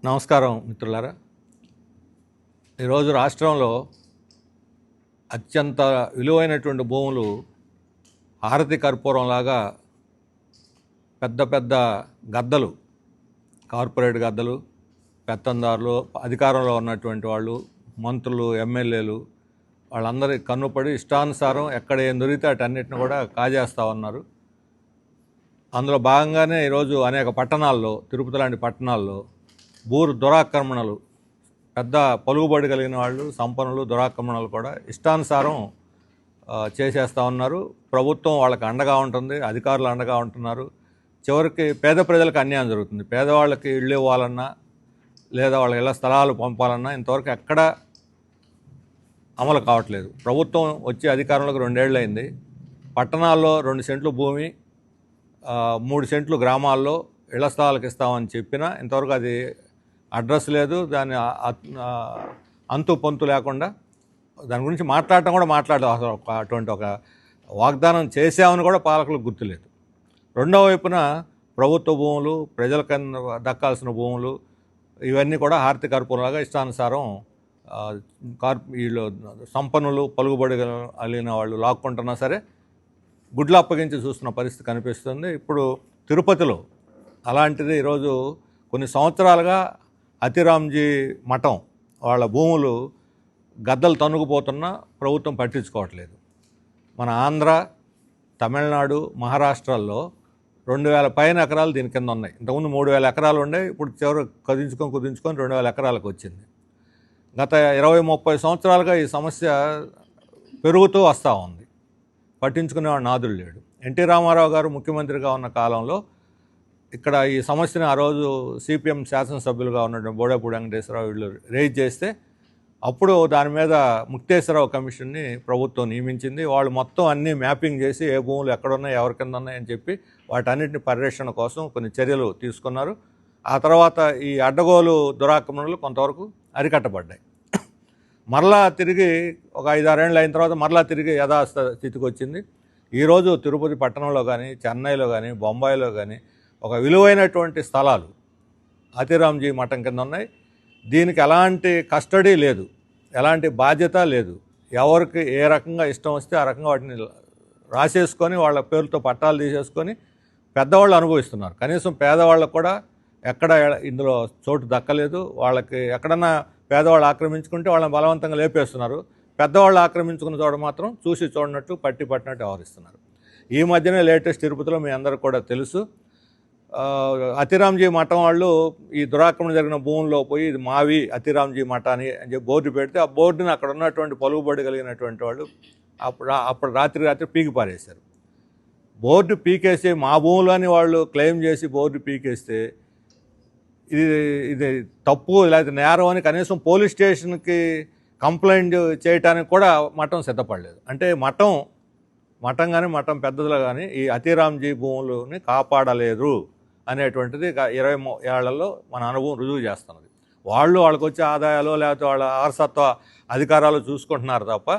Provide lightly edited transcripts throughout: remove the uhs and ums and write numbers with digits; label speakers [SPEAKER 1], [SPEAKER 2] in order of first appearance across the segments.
[SPEAKER 1] నమస్కారం మిత్రులారా. ఈరోజు రాష్ట్రంలో అత్యంత విలువైనటువంటి భూములు హారతి కర్పూరంలాగా పెద్ద పెద్ద గద్దలు, కార్పొరేట్ గద్దలు, పెత్తందారులు, అధికారంలో ఉన్నటువంటి వాళ్ళు, మంత్రులు, ఎమ్మెల్యేలు వాళ్ళందరి కన్నుపడి ఇష్టానుసారం ఎక్కడ ఏం దొరికితే అటన్నిటిని కూడా కాజేస్తూ ఉన్నారు. అందులో భాగంగానే ఈరోజు అనేక పట్టణాల్లో, తిరుపతి లాంటి పట్టణాల్లో దురాక్రమణలు, పెద్ద పలుకుబడి కలిగిన వాళ్ళు, సంపన్నులు, దురాక్రమణలు కూడా ఇష్టానుసారం చేసేస్తూ ఉన్నారు. ప్రభుత్వం వాళ్ళకి అండగా ఉంటుంది, అధికారులు అండగా ఉంటున్నారు. చివరికి పేద ప్రజలకు అన్యాయం జరుగుతుంది. పేదవాళ్ళకి ఇళ్ళు ఇవ్వాలన్నా లేదా వాళ్ళ ఇళ్ల స్థలాలు పంపాలన్నా ఇంతవరకు ఎక్కడ అమలు కావట్లేదు. ప్రభుత్వం వచ్చి అధికారంలోకి 2 ఏళ్ళు అయింది. పట్టణాల్లో 2 సెంట్లు భూమి, 3 సెంట్లు గ్రామాల్లో ఇళ్ల స్థలాలకు ఇస్తామని చెప్పినా ఇంతవరకు అది అడ్రస్ లేదు. దాని అంతు పొంతు లేకుండా దాని గురించి మాట్లాడటం కూడా మాట్లాడదు. అసలు అటువంటి ఒక వాగ్దానం చేసామని కూడా పాలకులకు గుర్తులేదు. రెండో వైపున ప్రభుత్వ భూములు, ప్రజలకు దక్కాల్సిన భూములు ఇవన్నీ కూడా హారతి కర్పూరంలాగా ఇష్టానుసారం వీళ్ళు సంపన్నులు, పలుకుబడి కలిగిన వాళ్ళు లాక్కుంటున్నా సరే గుడ్లు అప్పగించి చూస్తున్న పరిస్థితి కనిపిస్తుంది. ఇప్పుడు తిరుపతిలో అలాంటిది ఈరోజు కొన్ని సంవత్సరాలుగా అతిరామ్జీ మఠం వాళ్ళ భూములు గద్దలు తన్నుకుపోతున్నా ప్రభుత్వం పట్టించుకోవట్లేదు. మన ఆంధ్ర, తమిళనాడు, మహారాష్ట్రల్లో 2000 పైన ఎకరాలు దీని కింద ఉన్నాయి. ఇంతకుముందు 3000 ఎకరాలు ఉండే, ఇప్పుడు చివరి కుదించుకొని 2000 ఎకరాలకు వచ్చింది. గత 20-30 సంవత్సరాలుగా ఈ సమస్య పెరుగుతూ వస్తూ ఉంది. పట్టించుకునేవాడు నాదుడు లేడు. ఎన్టీ రామారావు గారు ముఖ్యమంత్రిగా ఉన్న కాలంలో ఇక్కడ ఈ సమస్యను ఆ రోజు సిపిఎం శాసనసభ్యులుగా ఉన్నటువంటి బోడేపూడి వెంకటేశ్వరరావు వీళ్ళు రేజ్ చేస్తే అప్పుడు దాని మీద ముక్తేశ్వరరావు కమిషన్ని ప్రభుత్వం నియమించింది. వాళ్ళు మొత్తం అన్నీ మ్యాపింగ్ చేసి ఏ భూములు ఎక్కడున్నాయి, ఎవరి కింద ఉన్నాయని చెప్పి వాటన్నిటిని పరిరక్షణ కోసం కొన్ని చర్యలు తీసుకున్నారు. ఆ తర్వాత ఈ అడ్డగోలు దురాక్రమణలు కొంతవరకు అరికట్టబడ్డాయి. మరలా తిరిగి ఒక 5-6 ఏళ్ళు అయిన తర్వాత మరలా తిరిగి యథాస్థితికి వచ్చింది. ఈరోజు తిరుపతి పట్టణంలో కానీ, చెన్నైలో కానీ, బొంబాయిలో కానీ ఒక విలువైనటువంటి స్థలాలు అతిరామ్జీ మఠం కింద ఉన్నాయి. దీనికి ఎలాంటి కస్టడీ లేదు, ఎలాంటి బాధ్యత లేదు. ఎవరికి ఏ రకంగా ఇష్టం వస్తే ఆ రకంగా వాటిని రాసేసుకొని వాళ్ళ పేరుతో పట్టాలు తీసేసుకొని పెద్దవాళ్ళు అనుభవిస్తున్నారు. కనీసం పేదవాళ్ళకు కూడా ఎక్కడ ఇందులో చోటు దక్కలేదు. వాళ్ళకి ఎక్కడన్నా పేదవాళ్ళు ఆక్రమించుకుంటే వాళ్ళని బలవంతంగా లేపేస్తున్నారు. పెద్దవాళ్ళు ఆక్రమించుకున్న చోట మాత్రం చూసి చూడనట్టు పట్టినట్టు వ్యవహరిస్తున్నారు. ఈ మధ్యనే లేటెస్ట్ తిరుపతిలో మీ అందరికీ కూడా తెలుసు, అతిరామ్జీ మఠం వాళ్ళు ఈ దురాక్రమణ జరిగిన భూముల్లో పోయి ఇది మావి అతిరామ్జీ మఠాన్ని అని చెప్పి బోర్డు పెడితే ఆ బోర్డుని అక్కడ ఉన్నటువంటి పలుకుబడి కలిగినటువంటి వాళ్ళు అప్పుడు రాత్రి పీకి పారేశారు. బోర్డు పీకేసి మా భూములని వాళ్ళు క్లెయిమ్ చేసి బోర్డు పీకేస్తే ఇది తప్పు లేకపోతే నేరం అని కనీసం పోలీస్ స్టేషన్కి కంప్లైంట్ చేయడానికి కూడా మఠం సిద్ధపడలేదు. అంటే మఠం కానీ మఠం పెద్దలు కానీ ఈ అతిరామ్జీ భూములని కాపాడలేదు అనేటువంటిది 20 ఏళ్లలో మన అనుభవం రుజువు చేస్తున్నది. వాళ్ళకి వచ్చే ఆదాయాలు లేకపోతే వాళ్ళ వారసత్వ అధికారాలు చూసుకుంటున్నారు తప్ప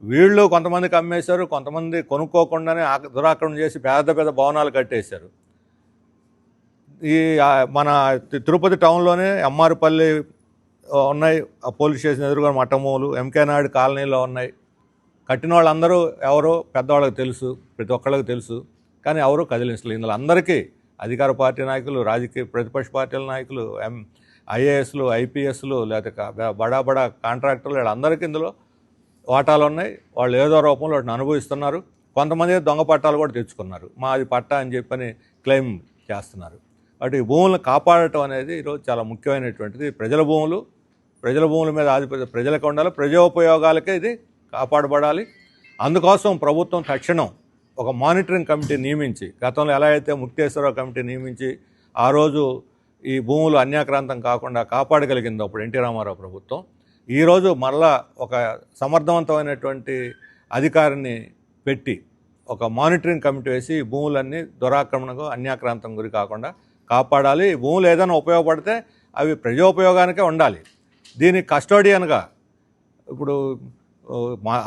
[SPEAKER 1] వీళ్ళు కొంతమందికి అమ్మేశారు, కొంతమంది కొనుక్కోకుండానే దురాక్రమణ చేసి పెద్ద పెద్ద భవనాలు కట్టేశారు. ఈ మన తిరుపతి టౌన్లోనే ఎమ్మారుపల్లి ఉన్నాయి, ఆ పోలీస్ స్టేషన్ ఎదురుగా మఠమూలు, ఎంకే నాయుడు కాలనీలో ఉన్నాయి. కట్టిన వాళ్ళందరూ ఎవరో పెద్దవాళ్ళకి తెలుసు, ప్రతి ఒక్కళ్ళకి తెలుసు, కానీ ఎవరూ కదిలించలేదు. ఇందులో అందరికీ అధికార పార్టీ నాయకులు, రాజకీయ ప్రతిపక్ష పార్టీల నాయకులు, ఐఏఎస్లు, ఐపీఎస్లు, లేకపోతే బడా కాంట్రాక్టర్లు వీళ్ళందరికీ ఇందులో వాటాలు ఉన్నాయి. వాళ్ళు ఏదో రూపంలో వాటిని అనుభవిస్తున్నారు. కొంతమంది దొంగ పట్టాలు కూడా తెచ్చుకున్నారు, మాది పట్టా అని చెప్పని క్లెయిమ్ చేస్తున్నారు. వాటి భూములను కాపాడటం అనేది ఈరోజు చాలా ముఖ్యమైనటువంటిది. ప్రజల భూముల మీద ఆధిపత్యం ప్రజలకు ఉండాలి, ప్రజోపయోగాలకే ఇది కాపాడబడాలి. అందుకోసం ప్రభుత్వం తక్షణం ఒక మానిటరింగ్ కమిటీ నియమించి, గతంలో ఎలా అయితే ముక్తేశ్వరరావు కమిటీ నియమించి ఆ రోజు ఈ భూములు అన్యాక్రాంతం కాకుండా కాపాడగలిగిందో అప్పుడు ఎన్టీ రామారావు ప్రభుత్వం, ఈరోజు మరలా ఒక సమర్థవంతమైనటువంటి అధికారిని పెట్టి ఒక మానిటరింగ్ కమిటీ వేసి భూములన్నీ దురాక్రమణకు, అన్యాక్రాంతం గురి కాకుండా కాపాడాలి. భూములు ఏదైనా ఉపయోగపడితే అవి ప్రజోపయోగానికే ఉండాలి. దీనికి కస్టోడియన్గా ఇప్పుడు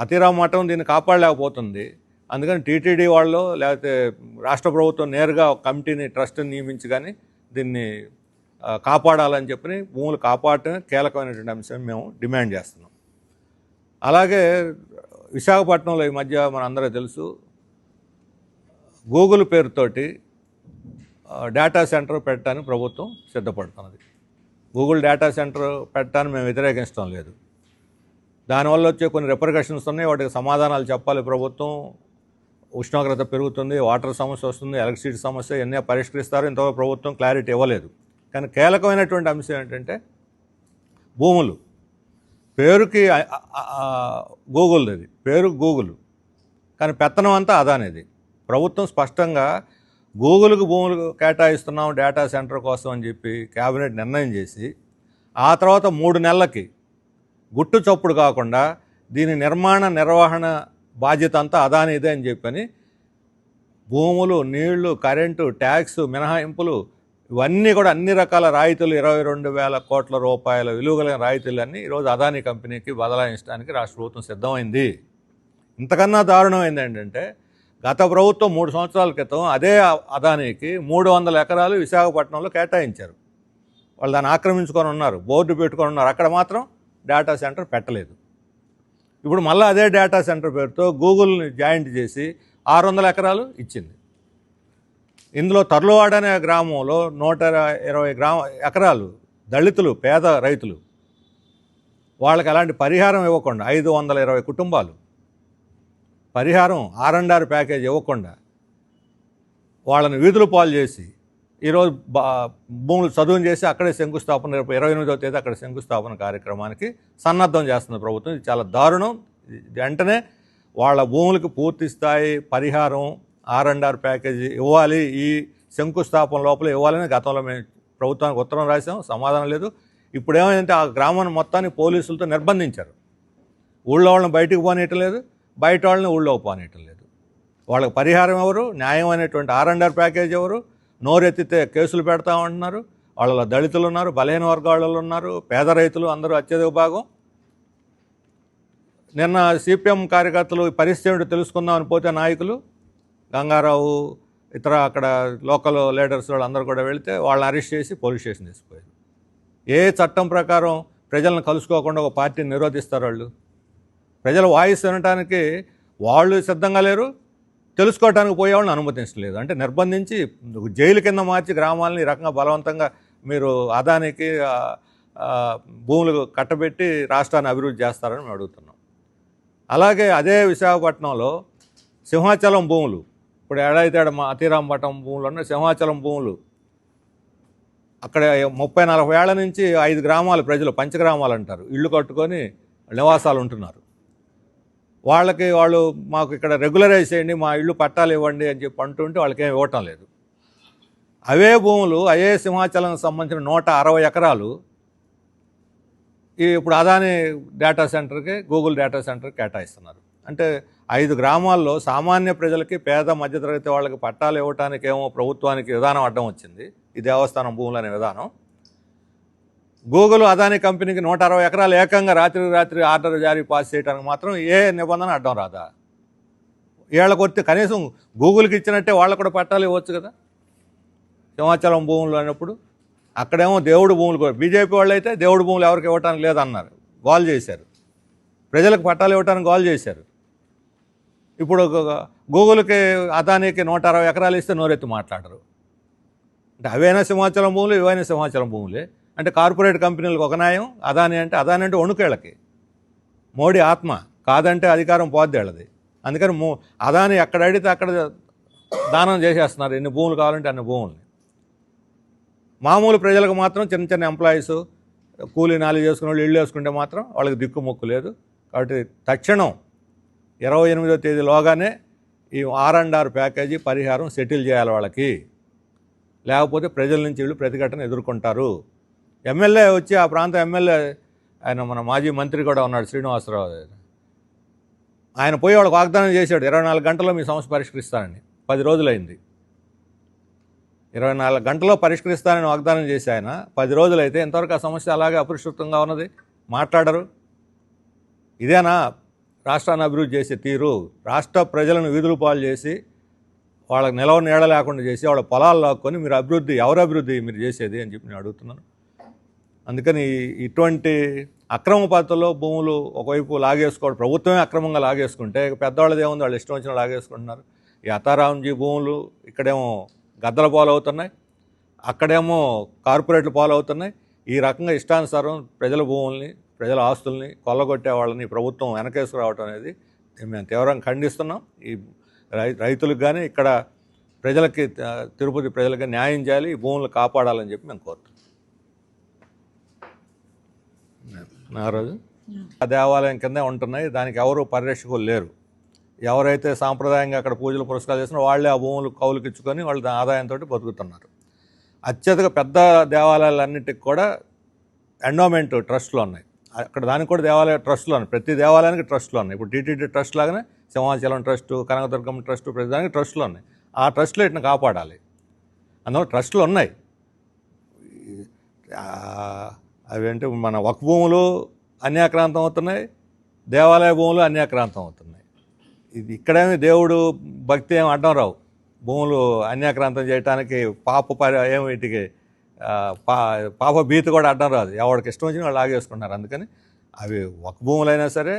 [SPEAKER 1] అతిరామ్ మఠం దీన్ని కాపాడలేకపోతుంది. అందుకని టీటీడీ వాళ్ళు లేకపోతే రాష్ట్ర ప్రభుత్వం నేరుగా ఒక కమిటీని, ట్రస్ట్ని నియమించి కానీ దీన్ని కాపాడాలని చెప్పి భూములు కాపాడటమే కీలకమైనటువంటి అంశం మేము డిమాండ్ చేస్తున్నాం. అలాగే విశాఖపట్నంలో ఈ మధ్య మనందరూ తెలుసు, గూగుల్ పేరుతోటి డేటా సెంటర్ పెట్టడానికి ప్రభుత్వం సిద్ధపడుతున్నది. గూగుల్ డేటా సెంటర్ పెట్టడానికి మేము వ్యతిరేకించడం లేదు. దానివల్ల వచ్చే కొన్ని రిపర్కషన్స్ ఉన్నాయి, వాటికి సమాధానాలు చెప్పాలి ప్రభుత్వం. ఉష్ణోగ్రత పెరుగుతుంది, వాటర్ సమస్య వస్తుంది, ఎలక్ట్రిసిటీ సమస్య ఇవన్నీ పరిష్కరిస్తారు. ఇంతవరకు ప్రభుత్వం క్లారిటీ ఇవ్వలేదు. కానీ కీలకమైనటువంటి అంశం ఏంటంటే భూములు. పేరుకి గూగుల్ది, పేరు గూగుల్, కానీ పెత్తనం అంతా అదానిది. ప్రభుత్వం స్పష్టంగా గూగుల్కి భూములు కేటాయిస్తున్నాం డేటా సెంటర్ కోసం అని చెప్పి కేబినెట్ నిర్ణయం చేసి, ఆ తర్వాత 3 నెలలకి గుట్టు చప్పుడు కాకుండా దీని నిర్వహణ బాధ్యత అంతా అదానిదే అని చెప్పని భూములు, నీళ్లు, కరెంటు, ట్యాక్స్ మినహాయింపులు ఇవన్నీ కూడా అన్ని రకాల రాయితీలు 22,000 కోట్ల రూపాయల విలువ కలిగిన రాయితీలన్నీ ఈరోజు అదానీ కంపెనీకి బదలాయించడానికి రాష్ట్ర ప్రభుత్వం సిద్ధమైంది. ఇంతకన్నా దారుణమైంది ఏంటంటే గత ప్రభుత్వం 3 సంవత్సరాల క్రితం అదే అదానీకి 300 ఎకరాలు విశాఖపట్నంలో కేటాయించారు. వాళ్ళు దాన్ని ఆక్రమించుకొని ఉన్నారు, బోర్డు పెట్టుకొని ఉన్నారు. అక్కడ మాత్రం డేటా సెంటర్ పెట్టలేదు. ఇప్పుడు మళ్ళీ అదే డేటా సెంటర్ పేరుతో గూగుల్ని జాయింట్ చేసి 600 ఎకరాలు ఇచ్చింది. ఇందులో తర్లువాడ అనే గ్రామంలో 120 ఎకరాలు దళితులు, పేద రైతులు, వాళ్ళకి ఎలాంటి పరిహారం ఇవ్వకుండా 520 కుటుంబాలు పరిహారం R&R ప్యాకేజ్ ఇవ్వకుండా వాళ్ళని వీధులు పాలు చేసి ఈరోజు భూములు చదువును చేసి అక్కడే శంకుస్థాపన, రేపు 28వ తేదీ అక్కడ శంకుస్థాపన కార్యక్రమానికి సన్నద్ధం చేస్తుంది ప్రభుత్వం. ఇది చాలా దారుణం. వెంటనే వాళ్ళ భూములకు పూర్తి స్థాయి పరిహారం, R&R ప్యాకేజీ ఇవ్వాలి, ఈ శంకుస్థాపన లోపల ఇవ్వాలని గతంలో మేము ప్రభుత్వానికి ఉత్తరం రాసాం, సమాధానం లేదు. ఇప్పుడు ఏమైందంటే ఆ గ్రామాన్ని మొత్తాన్ని పోలీసులతో నిర్బంధించారు. ఊళ్ళో వాళ్ళని బయటకు పోనీయటం లేదు, బయట వాళ్ళని ఊళ్ళోకి పోనీయటం లేదు. వాళ్ళకి పరిహారం ఎవరు, న్యాయం అనేటువంటి R&R ప్యాకేజ్ ఎవరు, నోరెత్తితే కేసులు పెడతామంటున్నారు. వాళ్ళలో దళితులు ఉన్నారు, బలహీన వర్గాలు ఉన్నారు, పేద రైతులు, అందరూ అత్యధిక భాగం. నిన్న CPM కార్యకర్తలు పరిస్థితి ఏమిటో తెలుసుకుందామని పోతే నాయకులు గంగారావు, ఇతర అక్కడ లోకల్ లీడర్స్ వాళ్ళు అందరూ కూడా వెళితే వాళ్ళని అరెస్ట్ చేసి పోలీస్ స్టేషన్ తీసుకుపోయారు. ఏ చట్టం ప్రకారం ప్రజలను కలుసుకోకుండా ఒక పార్టీని నిరోధిస్తారు వాళ్ళు? ప్రజల వాయిస్ వినటానికి వాళ్ళు సిద్ధంగా లేరు, తెలుసుకోవడానికి పోయేవాళ్ళని అనుమతించలేదు. అంటే నిర్బంధించి జైలు కింద మార్చి గ్రామాలని ఈ రకంగా బలవంతంగా మీరు అదానికి భూములు కట్టబెట్టి రాష్ట్రాన్ని అభివృద్ధి చేస్తారని మేము అడుగుతున్నాం. అలాగే అదే విశాఖపట్నంలో సింహాచలం భూములు, ఇప్పుడు ఏడైతే మా అతిరాంపట్నం భూములు ఉన్న సింహాచలం భూములు, అక్కడ 30-40 ఏళ్ల నుంచి 5 గ్రామాల ప్రజలు, పంచగ్రామాలు అంటారు, ఇళ్ళు కట్టుకొని నివాసాలు ఉంటున్నారు. వాళ్ళు మాకు ఇక్కడ రెగ్యులరైజ్ చేయండి, మా ఇళ్ళు పట్టాలు ఇవ్వండి అని చెప్పి అంటుంటే వాళ్ళకేం ఇవ్వటం లేదు. అవే భూములు, అదే సింహాచలం సంబంధించిన 160 ఎకరాలు ఇప్పుడు అదానీ డేటా సెంటర్కి, గూగుల్ డేటా సెంటర్కి కేటాయిస్తున్నారు. అంటే 5 గ్రామాల్లో సామాన్య ప్రజలకి, పేద మధ్యతరగతి వాళ్ళకి పట్టాలు ఇవ్వటానికి ఏమో ప్రభుత్వానికి విధానం అడ్డం వచ్చింది, ఈ దేవస్థానం భూములు అనే విధానం. గూగుల్ అదానీ కంపెనీకి 160 ఎకరాలు ఏకంగా రాత్రి ఆర్డర్ జారీ పాస్ చేయడానికి మాత్రం ఏ నిబంధన అడ్డం రాదా? వీళ్ళ కొట్టి కనీసం గూగుల్కి ఇచ్చినట్టే వాళ్ళకు కూడా పట్టాలు ఇవ్వచ్చు కదా సింహాచలం భూములు అన్నప్పుడు. అక్కడేమో దేవుడు భూములు కూడా, బీజేపీ వాళ్ళు అయితే దేవుడు భూములు ఎవరికి ఇవ్వటానికి లేదన్నారు, గోల్ చేశారు. ప్రజలకు పట్టాలు ఇవ్వటానికి గోల్ చేశారు. ఇప్పుడు గూగుల్కి అదానీకి 160 ఎకరాలు ఇస్తే నోరెత్తి మాట్లాడరు. అంటే అవైనా సింహాచలం భూములు, ఇవైనా సింహాచలం భూములే. అంటే కార్పొరేట్ కంపెనీలకు ఒక న్యాయం, అదానీ అంటే వణుకేళ్ళకి, మోడీ ఆత్మ, కాదంటే అధికారం పోద్దేళ్ళది. అందుకని అదానీ ఎక్కడ అడిగితే అక్కడ దానం చేసేస్తున్నారు, ఎన్ని భూములు కావాలంటే అన్ని భూముల్ని. మామూలు ప్రజలకు మాత్రం చిన్న ఎంప్లాయీస్, కూలీ నాలి చేసుకునే వాళ్ళు ఇళ్ళు వేసుకుంటే మాత్రం వాళ్ళకి దిక్కుమొక్కు లేదు. కాబట్టి తక్షణం 28వ తేదీలోగానే ఈ R&R ప్యాకేజీ పరిహారం సెటిల్ చేయాలి వాళ్ళకి, లేకపోతే ప్రజల నుంచి వీళ్ళు ప్రతిఘటన ఎదుర్కొంటారు. ఎమ్మెల్యే వచ్చి, ఆ ప్రాంత ఎమ్మెల్యే ఆయన మన మాజీ మంత్రి కూడా ఉన్నాడు శ్రీనివాసరావు, ఆయన పోయి వాళ్ళకి వాగ్దానం చేశాడు 24 గంటల్లో మీ సమస్య పరిష్కరిస్తానని. 10 రోజులైంది. 24 గంటల్లో పరిష్కరిస్తానని వాగ్దానం చేసి ఆయన 10 రోజులైతే ఇంతవరకు ఆ సమస్య అలాగే అపరిష్కృతంగా ఉన్నది, మాట్లాడరు. ఇదేనా రాష్ట్రాన్ని అభివృద్ధి చేసే తీరు? రాష్ట్ర ప్రజలను వీధులు పాలు చేసి వాళ్ళకి నిలవ నీడ లేకుండా చేసి వాళ్ళ పొలాలు లాక్కొని మీరు ఎవరు అభివృద్ధి మీరు చేసేది అని చెప్పి నేను అడుగుతున్నాను. అందుకని ఇటువంటి అక్రమ పద్ధతిలో భూములు ఒకవైపు లాగేసుకోవడం, ప్రభుత్వమే అక్రమంగా లాగేసుకుంటే పెద్దవాళ్ళది ఏముంది, వాళ్ళు ఇష్టం వచ్చిన లాగేసుకుంటున్నారు. ఈ అతారాంజీ భూములు ఇక్కడేమో గద్దల పాలవుతున్నాయి, అక్కడేమో కార్పొరేట్లు పాలవుతున్నాయి. ఈ రకంగా ఇష్టానుసారం ప్రజల భూముల్ని, ప్రజల ఆస్తుల్ని కొల్లగొట్టే వాళ్ళని ప్రభుత్వం వెనకేసుకురావటం అనేది మేము తీవ్రంగా ఖండిస్తున్నాం. ఈ రైతులకు కానీ ఇక్కడ ప్రజలకి, తిరుపతి ప్రజలకి న్యాయం చేయాలి, ఈ భూములు కాపాడాలని చెప్పి మేము కోరుతున్నాం. నాగరాజు, ఆ దేవాలయం కిందే ఉంటున్నాయి, దానికి ఎవరు పరిరక్షకులు లేరు. ఎవరైతే సాంప్రదాయంగా అక్కడ పూజలు పురస్కారాలు చేసినా వాళ్ళే ఆ భూములు కౌలుకి ఇచ్చుకొని వాళ్ళు ఆదాయంతో బతుకుతున్నారు. అత్యధిక పెద్ద దేవాలయాలన్నిటికి కూడా ఎండోమెంట్ ట్రస్టులు ఉన్నాయి. అక్కడ దానికి కూడా దేవాలయ ట్రస్టులు ఉన్నాయి, ప్రతి దేవాలయానికి ట్రస్టులు ఉన్నాయి. ఇప్పుడు టీటీడీ ట్రస్ట్ లాగానే సింహాచలం ట్రస్టు, కనకదుర్గం ట్రస్టు, ప్రతి దానికి ట్రస్టులు ఉన్నాయి. ఆ ట్రస్టులు ఇట్లా కాపాడాలి. అందువల్ల ట్రస్టులు ఉన్నాయి. అవేంటి మన వక్ఫ్ భూములు అన్యాక్రాంతం అవుతున్నాయి, దేవాలయ భూములు అన్యాక్రాంతం అవుతున్నాయి. ఇది ఇక్కడేమి దేవుడు భక్తి ఏమి అడ్డం రావు. భూములు అన్యాక్రాంతం చేయడానికి వీటికి పాప భీతి కూడా అడ్డం రాదు. ఎవరికి ఇష్టం వచ్చిన వాళ్ళు లాగేసుకుంటున్నారు. అందుకని అవి వక్ఫ్ భూములైనా సరే,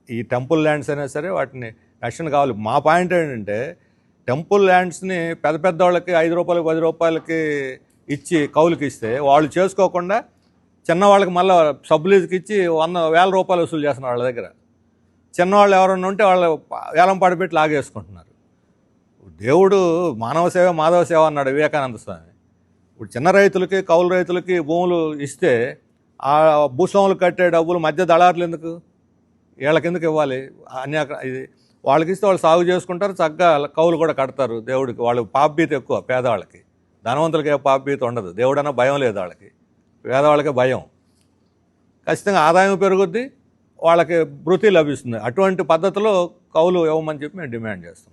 [SPEAKER 1] ఈ టెంపుల్ ల్యాండ్స్ అయినా సరే వాటిని రక్షణ కావాలి. మా పాయింట్ ఏంటంటే టెంపుల్ ల్యాండ్స్ని పెద్ద వాళ్ళకి 5 రూపాయలకి 10 రూపాయలకి ఇచ్చి కౌలుకి ఇస్తే వాళ్ళు చేసుకోకుండా చిన్నవాళ్ళకి మళ్ళీ సబ్లీజ్కి ఇచ్చి 100,000 రూపాయలు వసూలు చేస్తున్నారు వాళ్ళ దగ్గర. చిన్నవాళ్ళు ఎవరన్నా ఉంటే వాళ్ళు వేలం పాడిపెట్టి లాగేసుకుంటున్నారు. దేవుడు మానవ సేవ మాధవ సేవ అన్నాడు వివేకానంద స్వామి. ఇప్పుడు చిన్న రైతులకి, కౌలు రైతులకి భూములు ఇస్తే ఆ భూస్వాములు కట్టే డబ్బులు మధ్య దళారులు ఎందుకు, వీళ్ళకెందుకు ఇవ్వాలి? ఇది వాళ్ళకి ఇస్తే వాళ్ళు సాగు చేసుకుంటారు, చక్కగా కౌలు కూడా కడతారు దేవుడికి. వాళ్ళు పాపభీతి ఎక్కువ పేదవాళ్ళకి, ధనవంతులకి ఏ పాపభీతి ఉండదు. దేవుడన్నా భయం లేదు వాళ్ళకి, పేదవాళ్ళకే భయం. ఖచ్చితంగా ఆదాయం పెరుగుద్ది, వాళ్ళకి భృతి లభిస్తుంది. అటువంటి పద్ధతిలో కౌలు ఇవ్వమని చెప్పి మేము డిమాండ్ చేస్తాం.